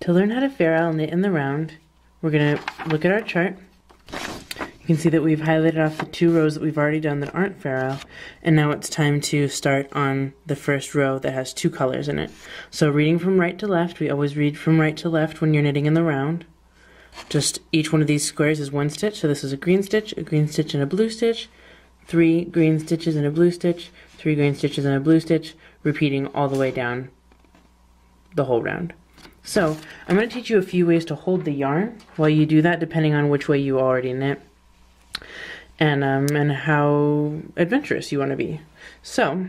To learn how to fair isle knit in the round, we're going to look at our chart. You can see that we've highlighted off the 2 rows that we've already done that aren't fair isle, and now it's time to start on the first row that has 2 colors in it. So reading from right to left, we always read from right to left when you're knitting in the round. Just each one of these squares is 1 stitch, so this is a green stitch, and a blue stitch, 3 green stitches and a blue stitch, 3 green stitches and a blue stitch, repeating all the way down the whole round. So I'm going to teach you a few ways to hold the yarn while you do that, depending on which way you already knit and how adventurous you want to be. So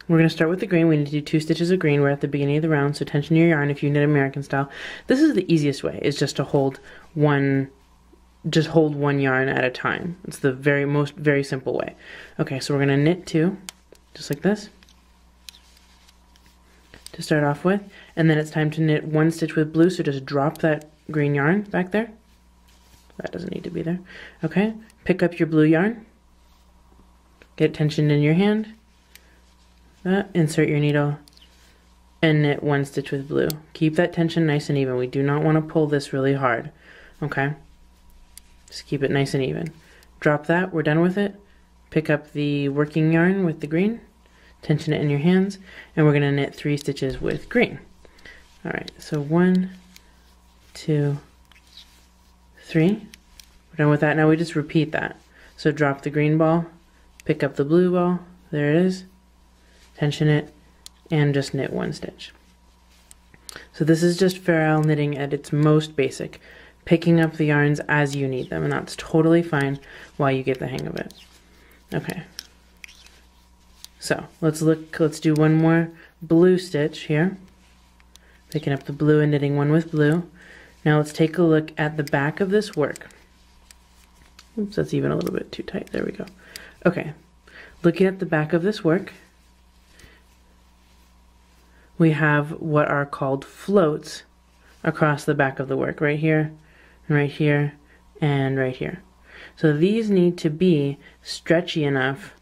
we're going to start with the green. We need to do 2 stitches of green. We're at the beginning of the round, so tension your yarn if you knit American style. This is the easiest way, is just to hold one yarn at a time. It's the very simple way. Okay, so we're going to knit 2, just like this, to start off with, and then it's time to knit 1 stitch with blue, so just drop that green yarn back there. That doesn't need to be there. Okay, pick up your blue yarn, get tension in your hand, insert your needle, and knit 1 stitch with blue. Keep that tension nice and even. We do not want to pull this really hard, okay? Just keep it nice and even. Drop that, we're done with it. Pick up the working yarn with the green, tension it in your hands, and we're going to knit 3 stitches with green. Alright, so 1, 2, 3. We're done with that. Now we just repeat that. So drop the green ball, pick up the blue ball, there it is, tension it, and just knit 1 stitch. So this is just fair isle knitting at its most basic, picking up the yarns as you need them, and that's totally fine while you get the hang of it. Okay. So let's do one more blue stitch here. Picking up the blue and knitting 1 with blue. Now let's take a look at the back of this work. Oops, that's even a little bit too tight. There we go. Okay, looking at the back of this work, we have what are called floats across the back of the work, right here, right here, and right here. So these need to be stretchy enough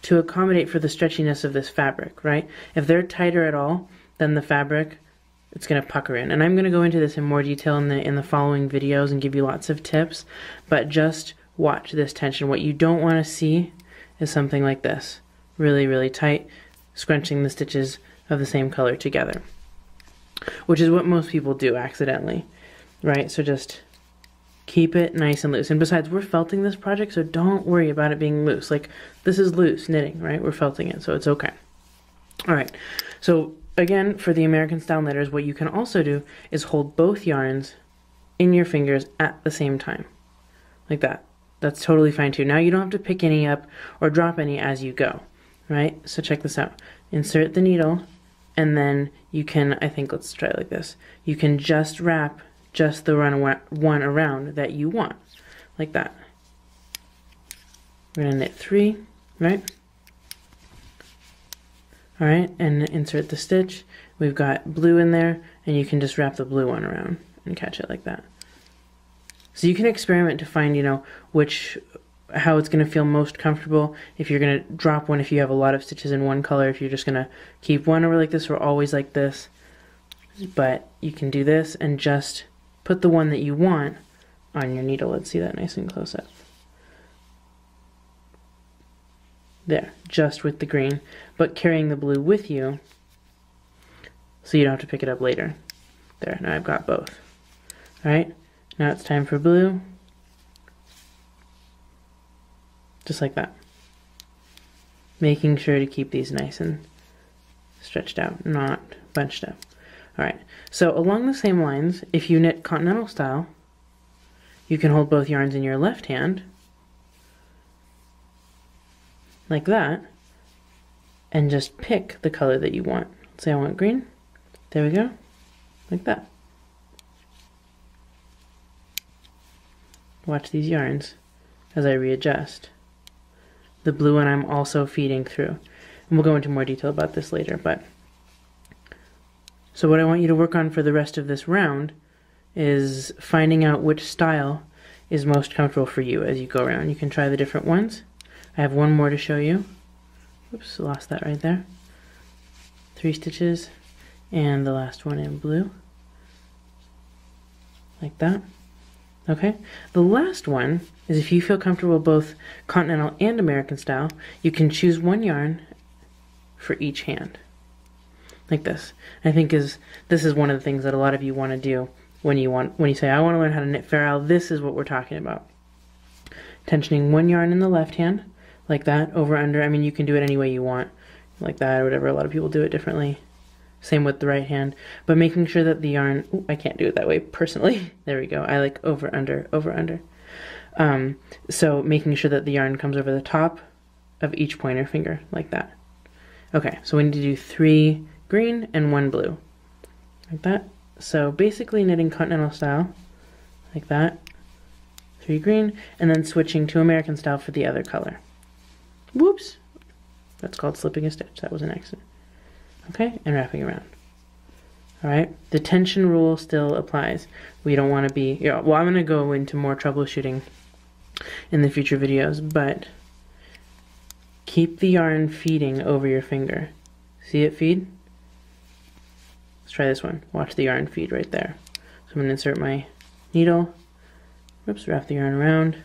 to accommodate for the stretchiness of this fabric, right? If they're tighter at all, then the fabric, it's going to pucker in. And I'm going to go into this in more detail in the following videos and give you lots of tips, but just watch this tension. What you don't want to see is something like this, really, really tight, scrunching the stitches of the same color together, which is what most people do accidentally, right? So just keep it nice and loose. And besides, we're felting this project, so don't worry about it being loose. Like, this is loose knitting, right? We're felting it, so it's okay. All right, so again, for the American style knitters, what you can also do is hold both yarns in your fingers at the same time, like that. That's totally fine too. Now you don't have to pick any up or drop any as you go, right? So check this out. Insert the needle, and then you can, I think, let's try it like this. You can just wrap just the one around that you want, like that. We're gonna knit 3, right? All right, and insert the stitch. We've got blue in there, and you can just wrap the blue one around and catch it like that. So you can experiment to find, you know, how it's going to feel most comfortable. If you're going to drop one, if you have a lot of stitches in one color, if you're just going to keep one over like this or always like this. But you can do this and just put the one that you want on your needle. Let's see that nice and close up. There, just with the green, but carrying the blue with you so you don't have to pick it up later. There, now I've got both. Alright, now it's time for blue. Just like that. Making sure to keep these nice and stretched out, not bunched up. Alright, so along the same lines, if you knit continental style, you can hold both yarns in your left hand, like that, and just pick the color that you want. Let's say I want green. There we go, like that. Watch these yarns as I readjust. The blue one I'm also feeding through. And we'll go into more detail about this later, but so what I want you to work on for the rest of this round is finding out which style is most comfortable for you as you go around. You can try the different ones. I have one more to show you. Oops, lost that right there. 3 stitches, and the last one in blue. like that. Okay, the last one is if you feel comfortable both continental and American style, you can choose one yarn for each hand, like this. I think this is one of the things that a lot of you want to do when you say, I want to learn how to knit Fair Isle. This is what we're talking about. Tensioning one yarn in the left hand, like that, over, under. I mean, you can do it any way you want, like that or whatever. A lot of people do it differently. Same with the right hand, but making sure that the yarn, ooh, I can't do it that way personally. There we go. I like over, under, over, under. So making sure that the yarn comes over the top of each pointer finger, like that. Okay, so we need to do 3 green and 1 blue, like that. So basically knitting continental style, like that, 3 green, and then switching to American style for the other color. Whoops, that's called slipping a stitch. That was an accident. Okay, and wrapping around. All right, the tension rule still applies. We don't want to be, well, I'm going to go into more troubleshooting in the future videos, but keep the yarn feeding over your finger. See it feed? Let's try this one. Watch the yarn feed right there. So I'm going to insert my needle, oops, wrap the yarn around,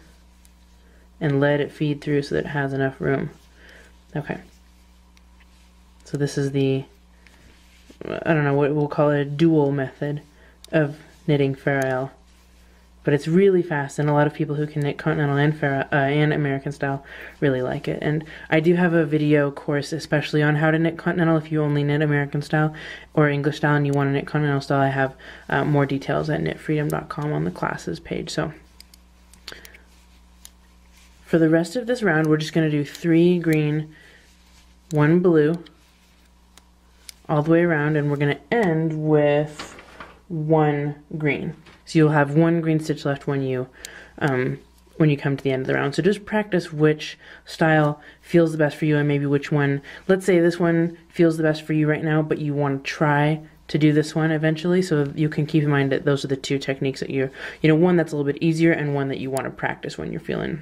and let it feed through so that it has enough room. Okay. So this is the, I don't know what we'll call it, a dual method of knitting Fair Isle. But it's really fast, and a lot of people who can knit continental and American style really like it. And I do have a video course especially on how to knit continental if you only knit American style or English style and you want to knit continental style. I have more details at knitfreedom.com on the classes page. So for the rest of this round, we're just going to do 3 green, 1 blue, all the way around, and we're going to end with 1 green. So you'll have 1 green stitch left when you come to the end of the round. So just practice which style feels the best for you and maybe which one. Let's say this one feels the best for you right now, but you want to try to do this one eventually, so you can keep in mind that those are the 2 techniques that one that's a little bit easier and one that you want to practice when you're feeling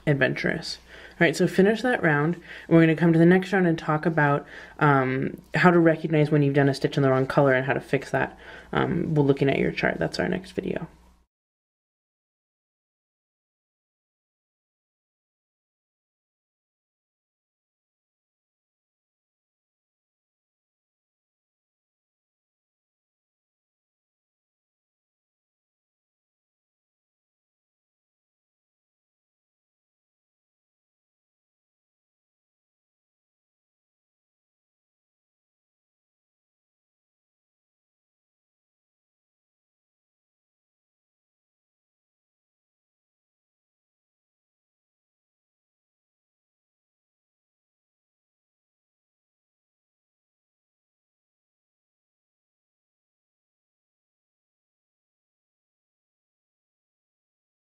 adventurous. All right, so finish that round. We're going to come to the next round and talk about how to recognize when you've done a stitch in the wrong color and how to fix that. We're looking at your chart. That's our next video.